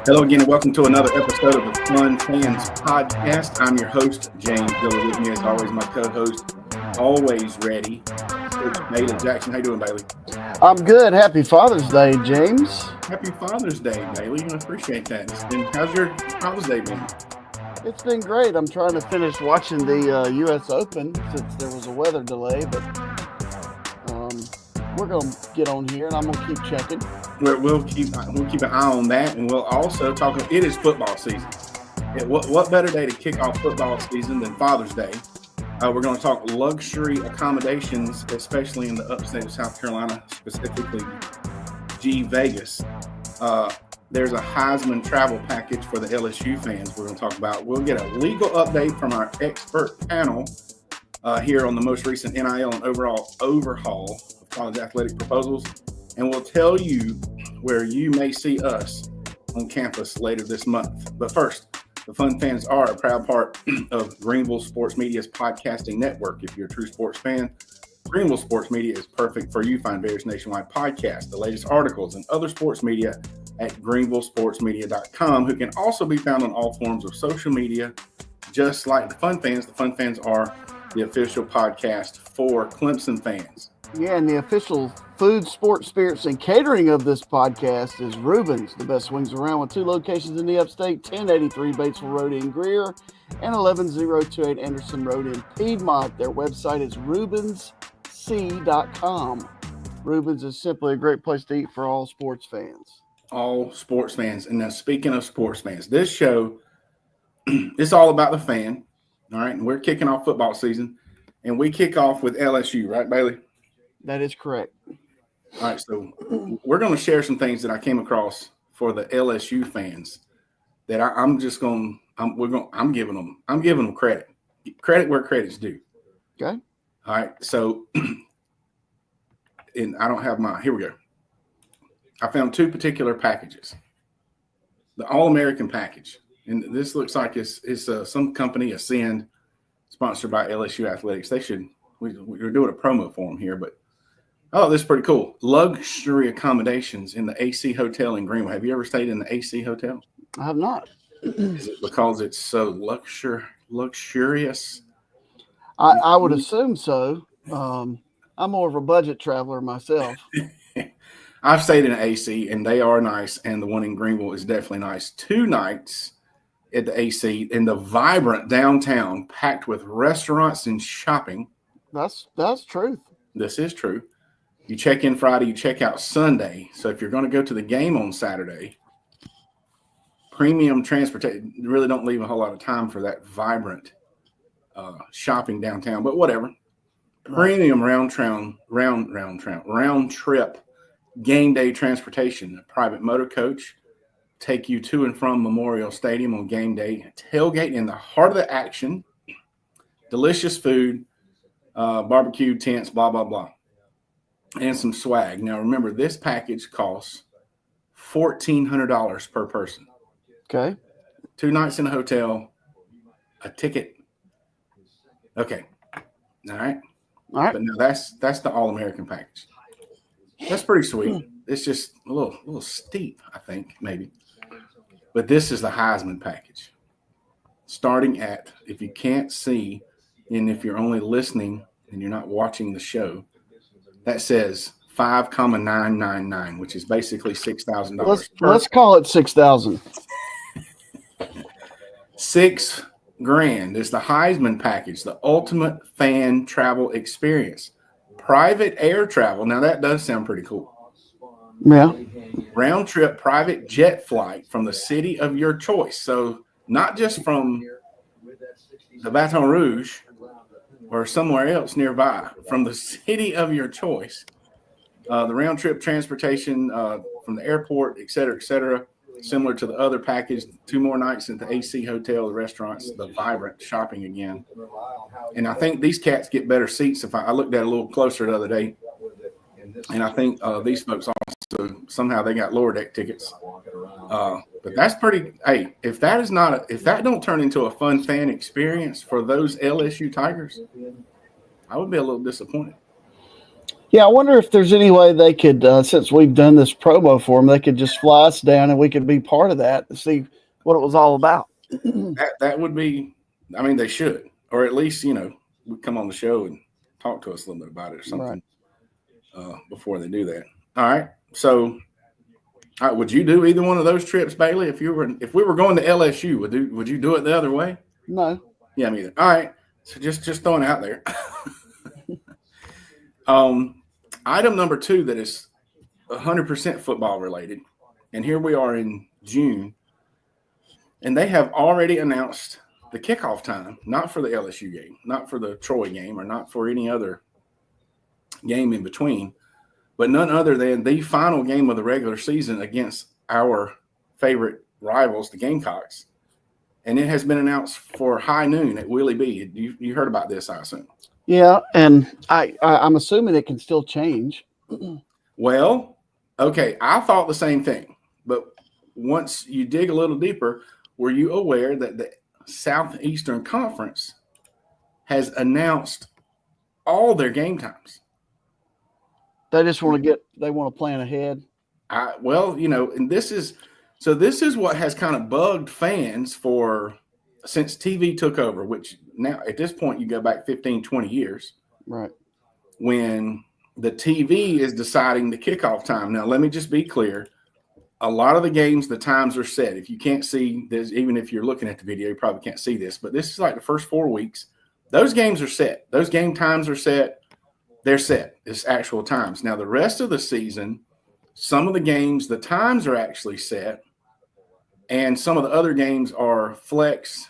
Hello again, and welcome to another episode of the Fun Fans Podcast. I'm your host, James Dillard. With me, as always, my co-host, always ready, Coach Bailey Jackson. How you doing, Bailey? I'm good. Happy Father's Day, James. Happy Father's Day, Bailey. I appreciate that. How's your Father's Day been? It's been great. I'm trying to finish watching the U.S. Open since there was a weather delay, but we're going to get on here, and I'm going to keep checking. We'll keep an eye on that, and we'll also talk. It is football season. What better day to kick off football season than Father's Day? We're going to talk luxury accommodations, especially in the upstate of South Carolina, specifically Vegas. There's a Heisman travel package for the LSU fans we're going to talk about. We'll get a legal update from our expert panel here on the most recent NIL and overall overhaul of college athletic proposals. And we'll tell you where you may see us on campus later this month. But first, the Fun Fans are a proud part of Greenville Sports Media's podcasting network. If you're a true sports fan, Greenville Sports Media is perfect for you. Find various nationwide podcasts, the latest articles, and other sports media at greenvillesportsmedia.com, who can also be found on all forms of social media, just like the Fun Fans. The Fun Fans are the official podcast for Clemson fans. Yeah, and the official food, sports, spirits, and catering of this podcast is Reuben's, the best wings around, with 2 locations in the upstate, 1083 Batesville Road in Greer and 11028 Anderson Road in Piedmont. Their website is reubensc.com. Reuben's is simply a great place to eat for all sports fans. All sports fans. And now, speaking of sports fans, this show is all about the fan. All right, and we're kicking off football season, and we kick off with LSU, right, Bailey? That is correct. All right, so we're going to share some things that I came across for the LSU fans that I'm giving them credit where credit's due. Okay. All right, so and I don't have here we go. I found 2 particular packages. The All-American package, and this looks like it's some company, Ascend, sponsored by LSU Athletics. We're doing a promo for them here, but this is pretty cool. Luxury accommodations in the AC Hotel in Greenville. Have you ever stayed in the AC Hotel? I have not. Is it because it's so luxurious? I would assume so. I'm more of a budget traveler myself. I've stayed in AC, and they are nice, and the one in Greenville is definitely nice. 2 nights at the AC in the vibrant downtown, packed with restaurants and shopping. That's truth. This is true. You check in Friday, you check out Sunday. So if you're going to go to the game on Saturday, premium transportation, you really don't leave a whole lot of time for that vibrant shopping downtown, but whatever. Premium round trip game day transportation, a private motor coach, take you to and from Memorial Stadium on game day, tailgate in the heart of the action, delicious food, barbecue tents, blah, blah, blah, and some swag. Now, remember, this package costs $1,400 per person. Okay. 2 nights in a hotel, a ticket. Okay. All right. But now that's the All-American package. That's pretty sweet. It's just a little steep, I think, maybe. But this is the Heisman package. Starting at, if you can't see, and if you're only listening and you're not watching the show, that says $5,999, which is basically $6,000. Let's call it $6,000. $6,000 is the Heisman package, the ultimate fan travel experience. Private air travel. Now that does sound pretty cool. Yeah. Round trip private jet flight from the city of your choice. So not just from the Baton Rouge or somewhere else nearby, from the city of your choice. The round trip transportation from the airport, et cetera, similar to the other package. 2 more nights at the AC Hotel, the restaurants, the vibrant shopping again. And I think these cats get better seats. If I looked at it a little closer the other day, and I think these folks also somehow they got lower deck tickets. But that's pretty. Hey, if that don't turn into a fun fan experience for those LSU Tigers, I would be a little disappointed. Yeah, I wonder if there's any way they could, since we've done this promo for them, they could just fly us down and we could be part of that and see what it was all about. That would be. I mean, they should, or at least would come on the show and talk to us a little bit about it or Right. something before they do that. All right. So, all right, would you do either one of those trips, Bailey? If we were going to LSU, would you do it the other way? No. Yeah, me either. All right. So just throwing it out there. Item number 2 that is 100% football related, and here we are in June, and they have already announced the kickoff time, not for the LSU game, not for the Troy game, or not for any other game in between, but none other than the final game of the regular season against our favorite rivals, the Gamecocks. And it has been announced for high noon at Willie B. You heard about this, I assume. Yeah, and I'm assuming it can still change. Well, okay, I thought the same thing, but once you dig a little deeper, were you aware that the Southeastern Conference has announced all their game times? They just want to plan ahead. And this is what has kind of bugged fans since TV took over, which now at this point you go back 15, 20 years. Right. When the TV is deciding the kickoff time. Now, let me just be clear. A lot of the games, the times are set. If you can't see this, even if you're looking at the video, you probably can't see this, but this is like the first 4 weeks. Those games are set. Those game times are set. They're set. It's actual times. Now, the rest of the season, some of the games, the times are actually set, and some of the other games are flex.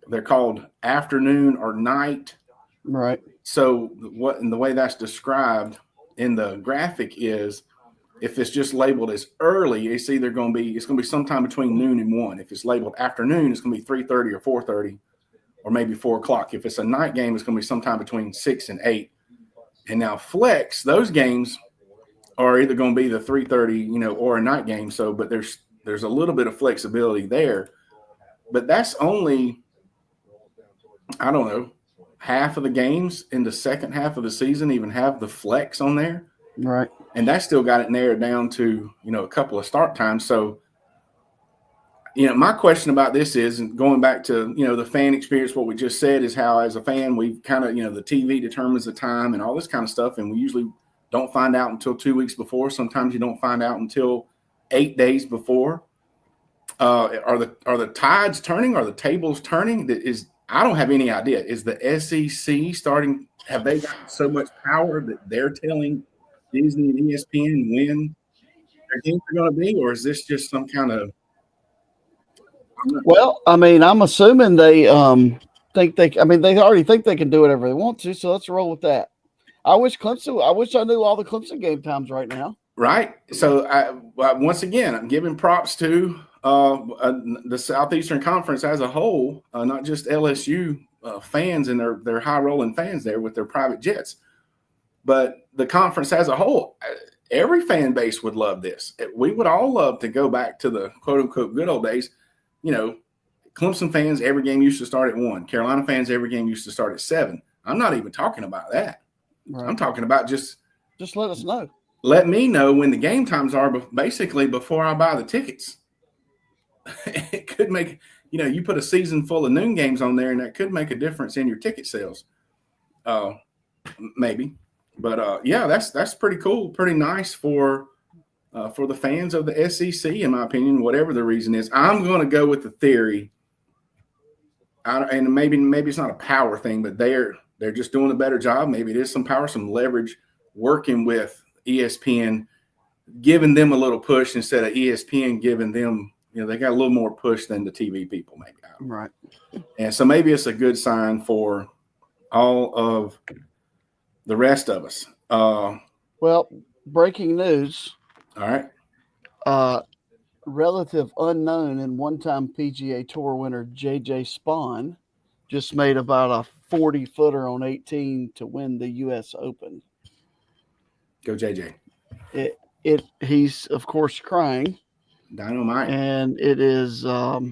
They're called afternoon or night. Right. So the way that's described in the graphic is, if it's just labeled as early, it's going to be sometime between noon and 1. If it's labeled afternoon, it's going to be 3:30 or 4:30, or maybe 4 o'clock. If it's a night game, it's going to be sometime between 6 and 8. And now flex, those games are either going to be the 3:30, or a night game. So, but there's a little bit of flexibility there, but that's only, I don't know, half of the games in the second half of the season even have the flex on there. Right. And that still got it narrowed down to, a couple of start times. So, my question about this is, and going back to, the fan experience, what we just said is how, as a fan, we kind of, the TV determines the time and all this kind of stuff. And we usually don't find out until 2 weeks before. Sometimes you don't find out until 8 days before. Are the tides turning? Are the tables turning? I don't have any idea. Is the SEC starting? Have they got so much power that they're telling Disney and ESPN when their games are going to be, or is this just some kind of? Well, I mean, I'm assuming they they already think they can do whatever they want to. So let's roll with that. I wish I knew all the Clemson game times right now. Right. So once again, I'm giving props to the Southeastern Conference as a whole, not just LSU fans and their high rolling fans there with their private jets, but the conference as a whole. Every fan base would love this. We would all love to go back to the quote unquote good old days. Clemson fans, every game used to start at 1. Carolina fans, every game used to start at 7. I'm not even talking about that. Right. I'm talking about just let us know. Let me know when the game times are, basically before I buy the tickets. It could make, you put a season full of noon games on there, and that could make a difference in your ticket sales. Maybe. But, yeah, that's pretty cool, pretty nice for the fans of the SEC, in my opinion, whatever the reason is. I'm going to go with the theory, and maybe it's not a power thing, but they're just doing a better job. Maybe it is some power, some leverage, working with ESPN, giving them a little push instead of ESPN giving them, they got a little more push than the TV people, maybe. Right. And so maybe it's a good sign for all of the rest of us. Well, breaking news. All right. Relative unknown and one-time PGA Tour winner J.J. Spawn just made about a 40-footer on 18 to win the U.S. Open. Go JJ. He's of course crying. Dynamite. And it is golf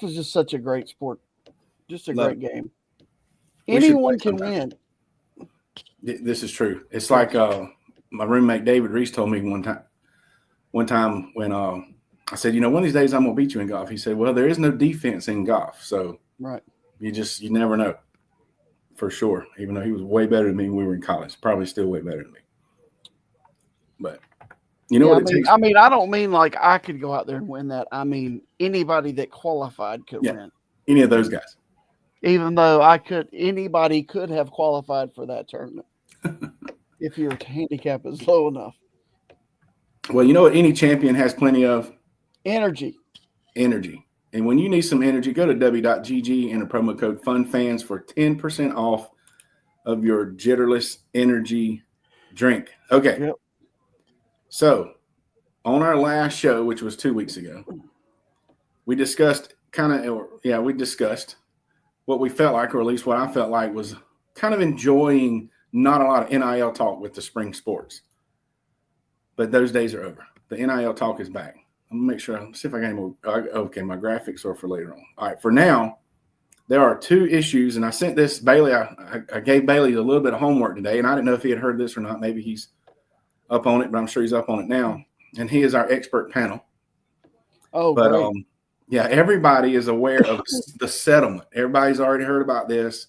is just such a great sport. Just a great game. We should play Anyone can sometime. win. This is true. It's like my roommate David Reese told me one time when I said, one of these days I'm gonna beat you in golf. He said, well, there is no defense in golf, so Right. you never know for sure. Even though he was way better than me when we were in college, probably still way better than me. But what it takes. I mean, I don't mean like I could go out there and win that. I mean, anybody that qualified could win. Any of those guys. Even though anybody could have qualified for that tournament if your handicap is low enough. Well, you know what any champion has plenty of? Energy. And when you need some energy, go to w.gg and a promo code FUNFANS for 10% off of your Jitterless energy drink. Okay. Yep. So on our last show, which was 2 weeks ago, we discussed what we felt like, or at least what I felt like, was kind of enjoying not a lot of NIL talk with the spring sports. But those days are over. The NIL talk is back. I'm going to make sure, see if I got any more. Okay, my graphics are for later on. All right, for now, there are two issues, and I sent this, Bailey, I gave Bailey a little bit of homework today, and I didn't know if he had heard this or not. Maybe he's up on it, but I'm sure he's up on it now. And he is our expert panel. Oh, but great. Everybody is aware of the settlement. Everybody's already heard about this.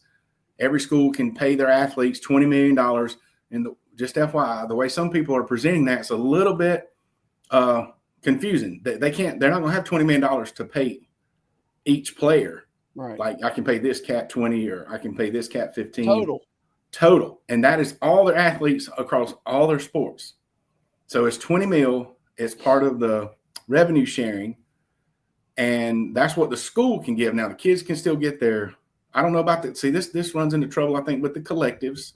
Every school can pay their athletes $20 million. And just FYI, the way some people are presenting that's a little bit confusing. They're not going to have $20 million to pay each player. Right. Like I can pay this cat 20 or I can pay this cat 15. Total. And that is all their athletes across all their sports. So it's 20 mil. It's part of the revenue sharing. And that's what the school can give. Now the kids can still get their, I don't know about that. See, this runs into trouble, I think, with the collectives,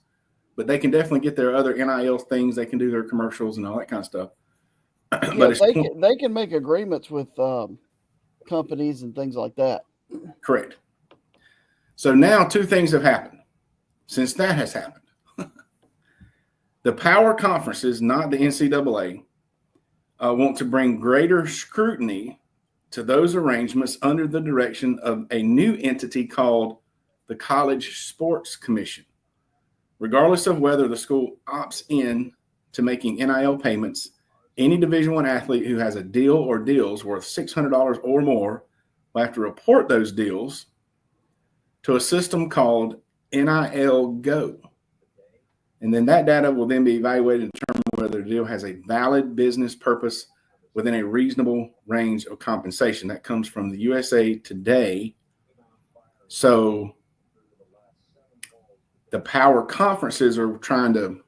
but they can definitely get their other NIL things. They can do their commercials and all that kind of stuff. But they can make agreements with companies and things like that. Correct. So now two things have happened since that has happened. The power conferences, not the NCAA, want to bring greater scrutiny to those arrangements under the direction of a new entity called the College Sports Commission. Regardless of whether the school opts in to making NIL payments, any Division I athlete who has a deal or deals worth $600 or more will have to report those deals to a system called NIL Go. And then that data will then be evaluated to determine whether the deal has a valid business purpose within a reasonable range of compensation. That comes from the USA Today. So the power conferences are trying to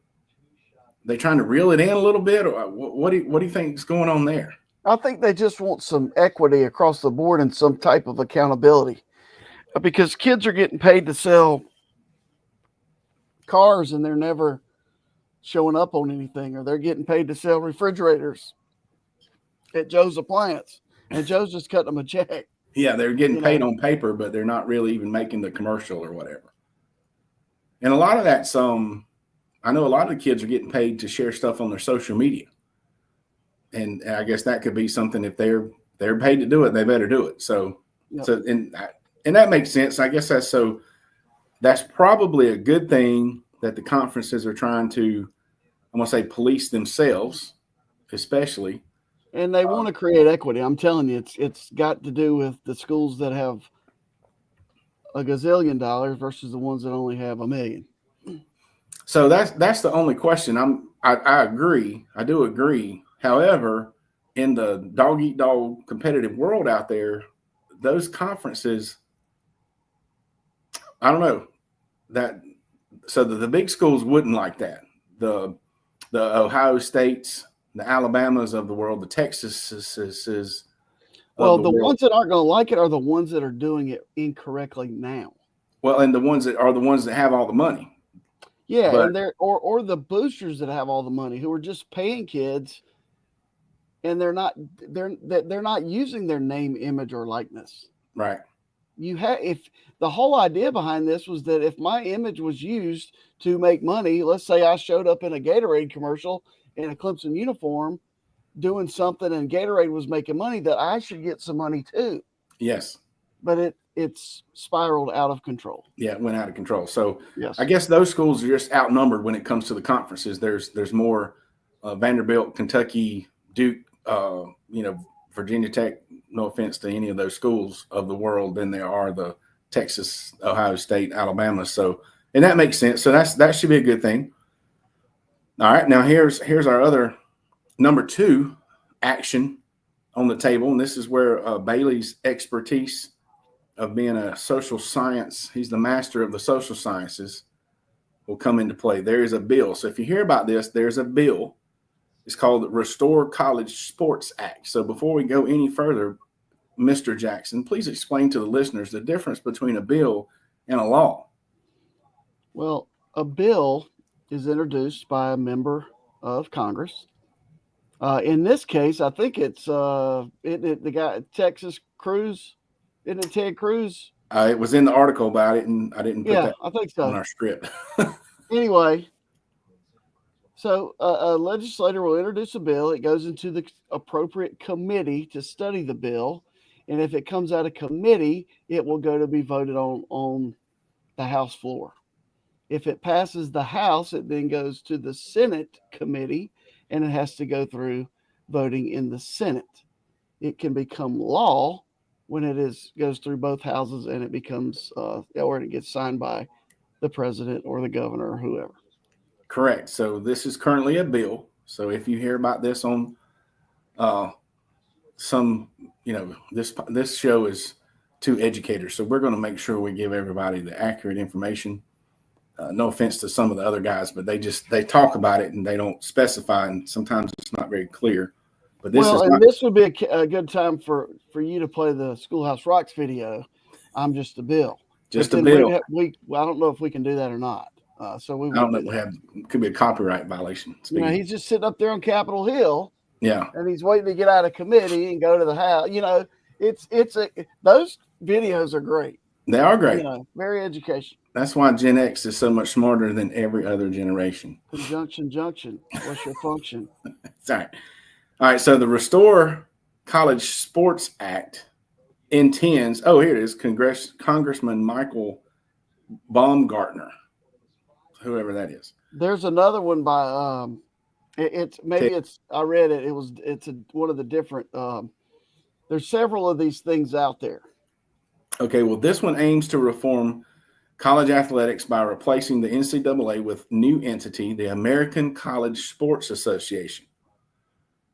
reel it in a little bit? Or what do you think is going on there? I think they just want some equity across the board and some type of accountability, because kids are getting paid to sell cars and they're never showing up on anything, or they're getting paid to sell refrigerators at Joe's Appliance and Joe's just cutting them a check. Yeah, they're getting paid on paper, but they're not really even making the commercial or whatever. And a lot of that's I know a lot of the kids are getting paid to share stuff on their social media. And I guess that could be something, if they're paid to do it, they better do it. So, Yep. And that makes sense. I guess that's probably a good thing that the conferences are trying to, I'm going to say, police themselves, especially. And they want to create equity. I'm telling you, it's got to do with the schools that have a gazillion dollars versus the ones that only have $1 million. So that's the only question. I agree. I do agree. However, in the dog eat dog competitive world out there, those conferences, I don't know that. So the big schools wouldn't like that. The Ohio States, the Alabamas of the world, the Texases. Well, the ones that aren't going to like it are the ones that are doing it incorrectly now. Well, and the ones that have all the money. Yeah, and or the boosters that have all the money, who are just paying kids, and they're not using their name, image, or likeness. Right. If the whole idea behind this was that if my image was used to make money, let's say I showed up in a Gatorade commercial in a Clemson uniform doing something and Gatorade was making money, that I should get some money too. Yes. But it's spiraled out of control. Yeah, it went out of control. So Yes. I guess those schools are just outnumbered when it comes to the conferences. There's more Vanderbilt, Kentucky, Duke, Virginia Tech. No offense to any of those schools of the world, than there are the Texas, Ohio State, Alabama. So, and that makes sense. So that should be a good thing. All right, now here's our other number 2 action on the table, and this is where Bailey's expertise of being a social science, he's the master of the social sciences, will come into play. There is a bill. So if you hear about this, there's a bill. It's called the Restore College Sports Act. So before we go any further, Mr. Jackson, please explain to the listeners the difference between a bill and a law. Well, a bill is introduced by a member of Congress. In this case, I think it's the guy Texas Cruz. Isn't it Ted Cruz? It was in the article about it, and I didn't put that I think so. on our script. Anyway, so a legislator will introduce a bill. It goes into the appropriate committee to study the bill. And if it comes out of committee, it will go to be voted on the House floor. If it passes the House, it then goes to the Senate committee, and it has to go through voting in the Senate. It can become law when it goes through both houses, and it becomes or it gets signed by the president or the governor or whoever. Correct. So this is currently a bill. So if you hear about this on this show is to educators. So we're going to make sure we give everybody the accurate information. No offense to some of the other guys, but they talk about it and they don't specify, and sometimes it's not very clear. But this would be a good time for you to play the Schoolhouse Rocks video. I'm just a bill. Just a bill. I don't know if we can do that or not. So we I don't know. Could be a copyright violation. He's just sitting up there on Capitol Hill. Yeah. And he's waiting to get out of committee and go to the House. Those videos are great. They are great. Very educational. That's why Gen X is so much smarter than every other generation. Conjunction, junction. What's your function? Sorry. All right. So the Restore College Sports Act intends. Oh, here it is. Congressman Michael Baumgartner, whoever that is. There's another one by I read it. It's one of the different. There's several of these things out there. Okay. Well, this one aims to reform college athletics by replacing the NCAA with new entity, the American College Sports Association.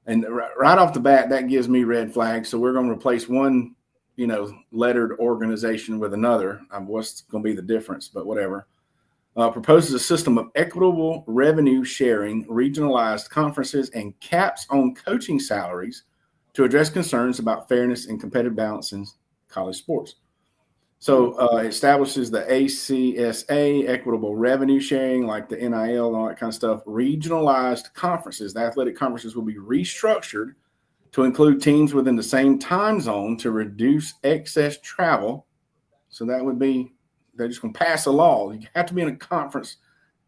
And right off the bat, that gives me red flags. So we're going to replace one, lettered organization with another. What's going to be the difference? But whatever. Proposes a system of equitable revenue sharing, regionalized conferences, and caps on coaching salaries to address concerns about fairness and competitive balance in college sports. So it establishes the ACSA, equitable revenue sharing, like the NIL and all that kind of stuff. Regionalized conferences, the athletic conferences will be restructured to include teams within the same time zone to reduce excess travel. So that would be, they're just going to pass a law. You have to be in a conference,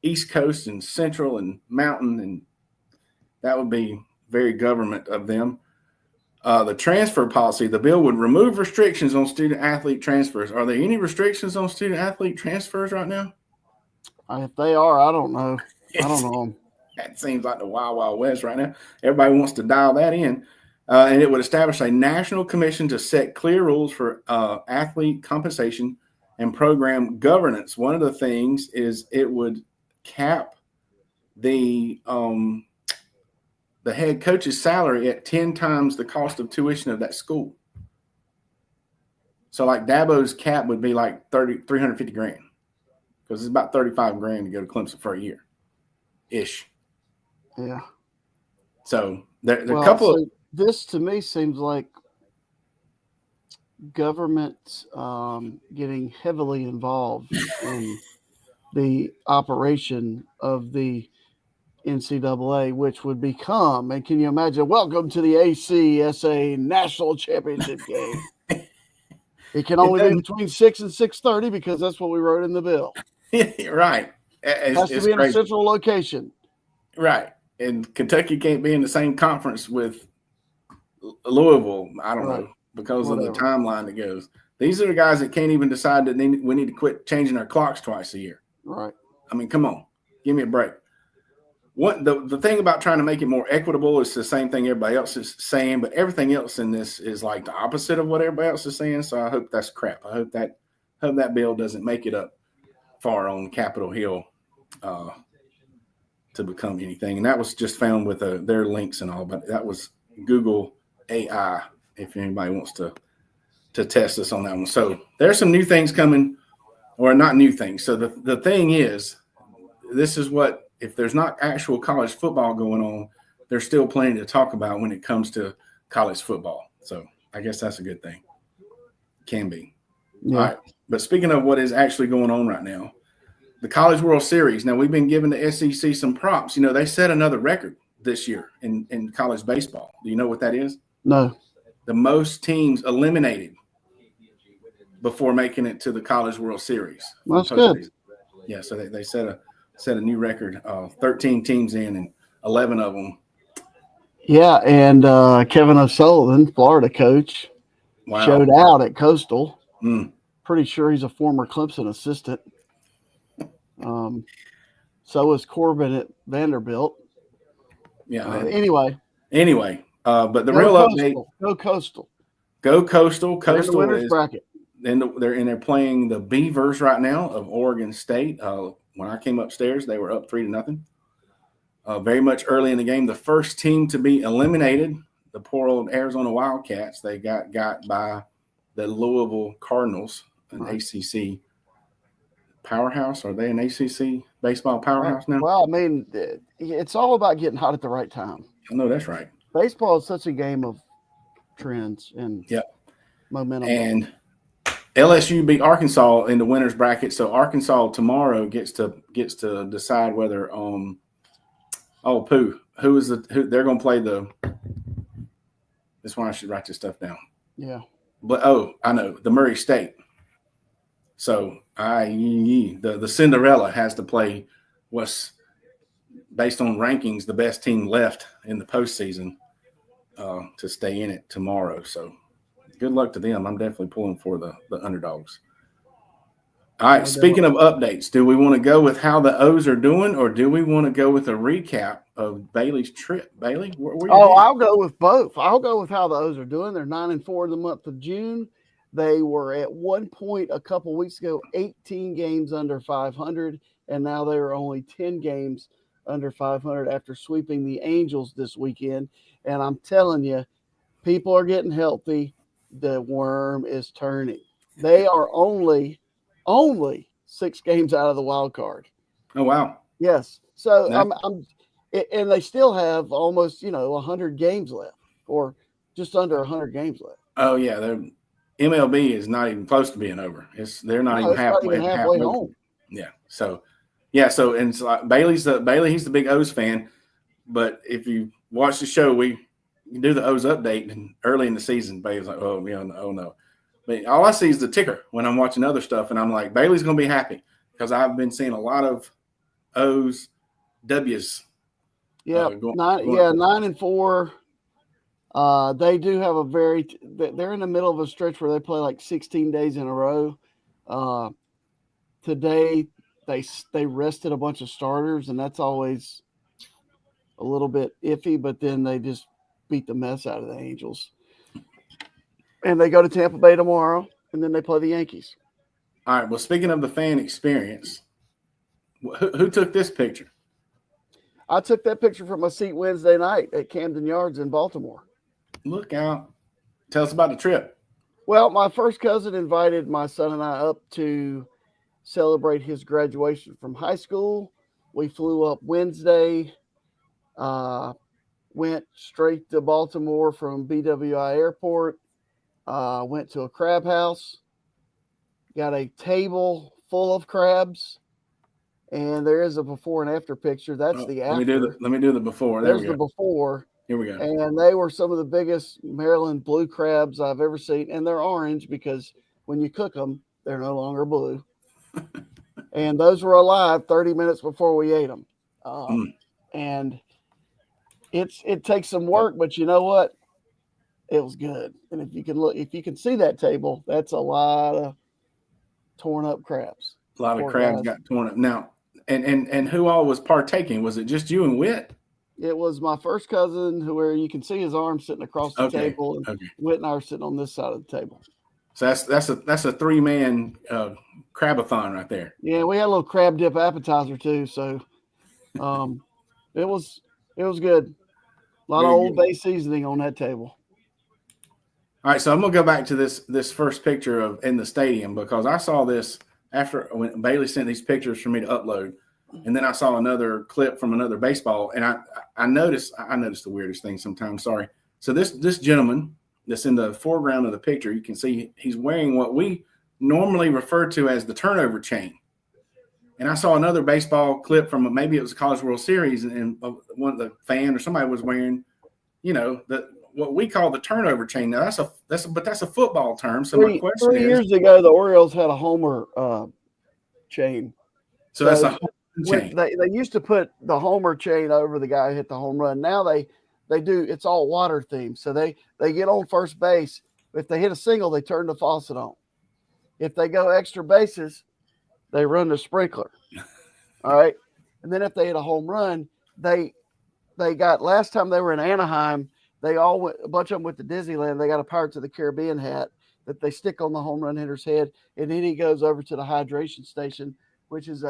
East Coast and Central and Mountain, and that would be very government of them. The transfer policy, the bill would remove restrictions on student-athlete transfers. Are there any restrictions on student-athlete transfers right now? If they are, I don't know. I don't know. That seems like the Wild Wild West right now. Everybody wants to dial that in. And it would establish a national commission to set clear rules for athlete compensation and program governance. One of the things is it would cap the head coach's salary at 10 times the cost of tuition of that school. So like Dabo's cap would be like $350,000 because it's about $35,000 to go to Clemson for a year ish. Yeah. So there's a couple of this to me seems like government getting heavily involved in the operation of the NCAA, which would become, and can you imagine, welcome to the ACSA National Championship game. It can only be between 6 and 6:30 because that's what we wrote in the bill. Right. It has to be in a central location. Right. And Kentucky can't be in the same conference with Louisville. I don't know, because of the timeline that goes. These are the guys that can't even decide that we need to quit changing our clocks twice a year. Right. I mean, come on, give me a break. What the thing about trying to make it more equitable is the same thing everybody else is saying, but everything else in this is like the opposite of what everybody else is saying. So I hope that's crap. I hope that bill doesn't make it up far on Capitol Hill to become anything. And that was just found with their links and all, but that was Google AI. If anybody wants to test us on that one, so there's some new things coming, or not new things. So the thing is, this is what. If there's not actual college football going on, there's still plenty to talk about when it comes to college football. So I guess that's a good thing. Can be. Yeah. All right. But speaking of what is actually going on right now, the College World Series. Now, we've been giving the SEC some props. You know, they set another record this year in college baseball. Do you know what that is? No. The most teams eliminated before making it to the College World Series. That's good. Yeah, so they set a new record, 13 teams in and 11 of them. Yeah, and Kevin O'Sullivan, Florida coach, showed out at Coastal. Pretty sure he's a former Clemson assistant. So is Corbin at Vanderbilt. Yeah. Anyway, but the real update: Go Coastal. Go Coastal. Coastal is bracket. They're playing the Beavers right now of Oregon State. When I came upstairs, they were up 3-0. Very much early in the game, the first team to be eliminated, the poor old Arizona Wildcats. They got by the Louisville Cardinals, an ACC powerhouse. Are they an ACC baseball powerhouse now? Well, I mean, it's all about getting hot at the right time. I know that's right. Baseball is such a game of trends and momentum. And LSU beat Arkansas in the winners bracket, so Arkansas tomorrow gets to decide whether who they're going to play the. This one I should write this stuff down. Yeah. But I know the Murray State. So the Cinderella has to play what's based on rankings the best team left in the postseason to stay in it tomorrow. So. Good luck to them. I'm definitely pulling for the underdogs. All right, speaking of updates, do we want to go with how the O's are doing, or do we want to go with a recap of Bailey's trip? Bailey, where you at? I'll go with both. I'll go with how the O's are doing. They're 9-4 in the month of June. They were at one point a couple weeks ago 18 games under 500, and now they are only 10 games under 500 after sweeping the Angels this weekend. And I'm telling you, people are getting healthy. The worm is turning. They are only 6 games out of the wild card. Oh wow! Yes. So and they still have almost 100 games left, or just under 100 games left. Oh yeah, MLB is not even close to being over. They're not even halfway home. Yeah. So and it's like Bailey. He's the big O's fan, but if you watch the show, we do the O's update, and early in the season, Bailey's like, oh no. But all I see is the ticker when I'm watching other stuff, and I'm like, Bailey's going to be happy because I've been seeing a lot of O's W's. Yeah, 9-4. They do have they're in the middle of a stretch where they play like 16 days in a row. Today, they rested a bunch of starters, and that's always a little bit iffy, but then they just beat the mess out of the Angels. And they go to Tampa Bay tomorrow, and then they play the Yankees. All right. Well, speaking of the fan experience, who took this picture? I took that picture from my seat Wednesday night at Camden Yards in Baltimore. Look out. Tell us about the trip. Well, my first cousin invited my son and I up to celebrate his graduation from high school. We flew up Wednesday, went straight to Baltimore from BWI Airport, went to a crab house, got a table full of crabs, and there is a before and after picture. That's the after. Let me do the before. There's the before. Here we go. And they were some of the biggest Maryland blue crabs I've ever seen, and they're orange because when you cook them, they're no longer blue. And those were alive 30 minutes before we ate them. And it takes some work, but you know what? It was good. And if you can see that table, that's a lot of torn up crabs. A lot of Poor crabs guys. got torn up. Now, and who all was partaking? Was it just you and Whit? It was my first cousin, where you can see his arm sitting across the Okay. table, and Okay. Whit and I are sitting on this side of the table. So that's a 3-man crabathon right there. Yeah, we had a little crab dip appetizer too, so it was good. A lot Very of Old good. Bay seasoning on that table. All right, so I'm gonna go back to this first picture of in the stadium, because I saw this after when Bailey sent these pictures for me to upload, and then I saw another clip from another baseball, and I noticed the weirdest thing sometimes. Sorry. So this gentleman that's in the foreground of the picture, you can see he's wearing what we normally refer to as the turnover chain. And I saw another baseball clip from maybe it was a College World Series, and one of the fan or somebody was wearing, what we call the turnover chain. Now that's a football term. So my question 3 is, years ago, the Orioles had a homer chain. so that's a home run chain. They used to put the homer chain over the guy who hit the home run. Now they do, it's all water themed. So they get on first base. If they hit a single, they turn the faucet on. If they go extra bases, they run the sprinkler. All right. And then if they hit a home run, they got, last time they were in Anaheim, they all went, a bunch of them went to Disneyland. They got a Pirates of the Caribbean hat that they stick on the home run hitter's head. And then he goes over to the hydration station, which is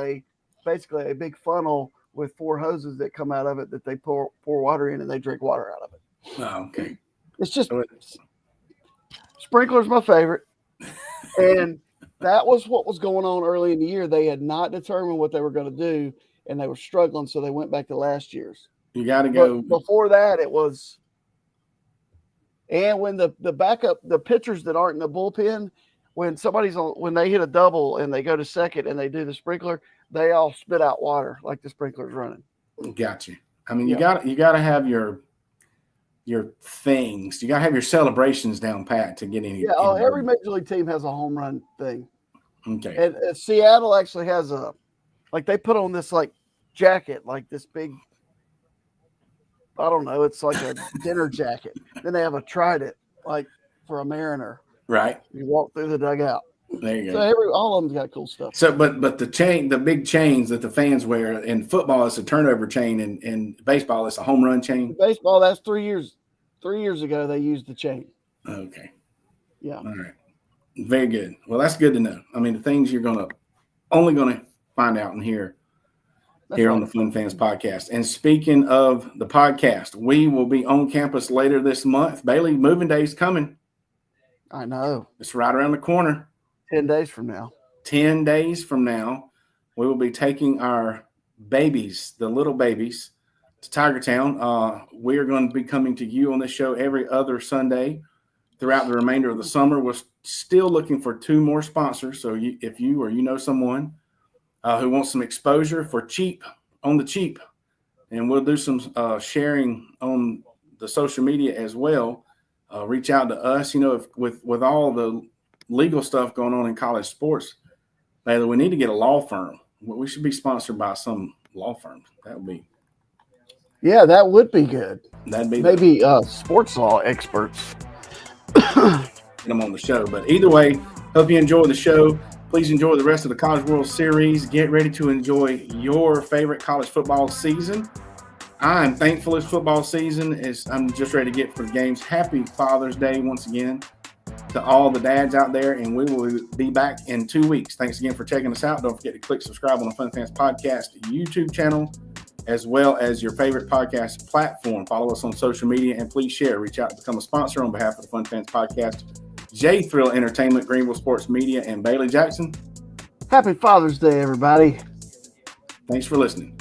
basically a big funnel with 4 hoses that come out of it that they pour water in, and they drink water out of it. Oh, okay. It's just sprinkler's my favorite. And that was what was going on early in the year. They had not determined what they were going to do, and they were struggling, so they went back to last year's. You got to go. But before that, it was. And when the backup, the pitchers that aren't in the bullpen, when they hit a double and they go to second and they do the sprinkler, they all spit out water like the sprinkler's running. Got you. I mean, you got to have your things. You got to have your celebrations down pat to get any. Yeah, every major league team has a home run thing. Okay. And Seattle actually has they put on this jacket, like this big, I don't know, it's like a dinner jacket. Then they have a trident, like for a Mariner. Right. You walk through the dugout. There you go. So all of them's got cool stuff. So, but the big chains that the fans wear in football is a turnover chain, and in baseball it's a home run chain. In baseball, that's 3 years. 3 years ago, they used the chain. Okay. Yeah. All right. Very good. Well, that's good to know. I mean, the things you're only gonna find out and hear on the Fun Fans podcast. And speaking of the podcast, we will be on campus later this month. Bailey, moving day's coming. I know. It's right around the corner. 10 days from now. 10 days from now, we will be taking our babies, the little babies, to Tigertown. We are going to be coming to you on this show every other Sunday throughout the remainder of the summer. We're still looking for 2 more sponsors. So if you or you know someone who wants some exposure for cheap, on the cheap, and we'll do some sharing on the social media as well, reach out to us. With all the legal stuff going on in college sports, Bailey, we need to get a law firm. We should be sponsored by some law firm. That would be. Yeah, that would be good. That'd be maybe sports law experts. Get them on the show. But either way, hope you enjoy the show. Please enjoy the rest of the College World Series. Get ready to enjoy your favorite college football season. I'm thankful it's football season. I'm just ready to get for the games. Happy Father's Day once again to all the dads out there, and we will be back in 2 weeks. Thanks again for checking us out. Don't forget to click subscribe on the Fun Fans Podcast YouTube channel, as well as your favorite podcast platform. Follow us on social media, and please share. Reach out to become a sponsor on behalf of the Fun Fans Podcast. J Thrill Entertainment, Greenville Sports Media, and Bailey Jackson. Happy Father's Day, everybody. Thanks for listening.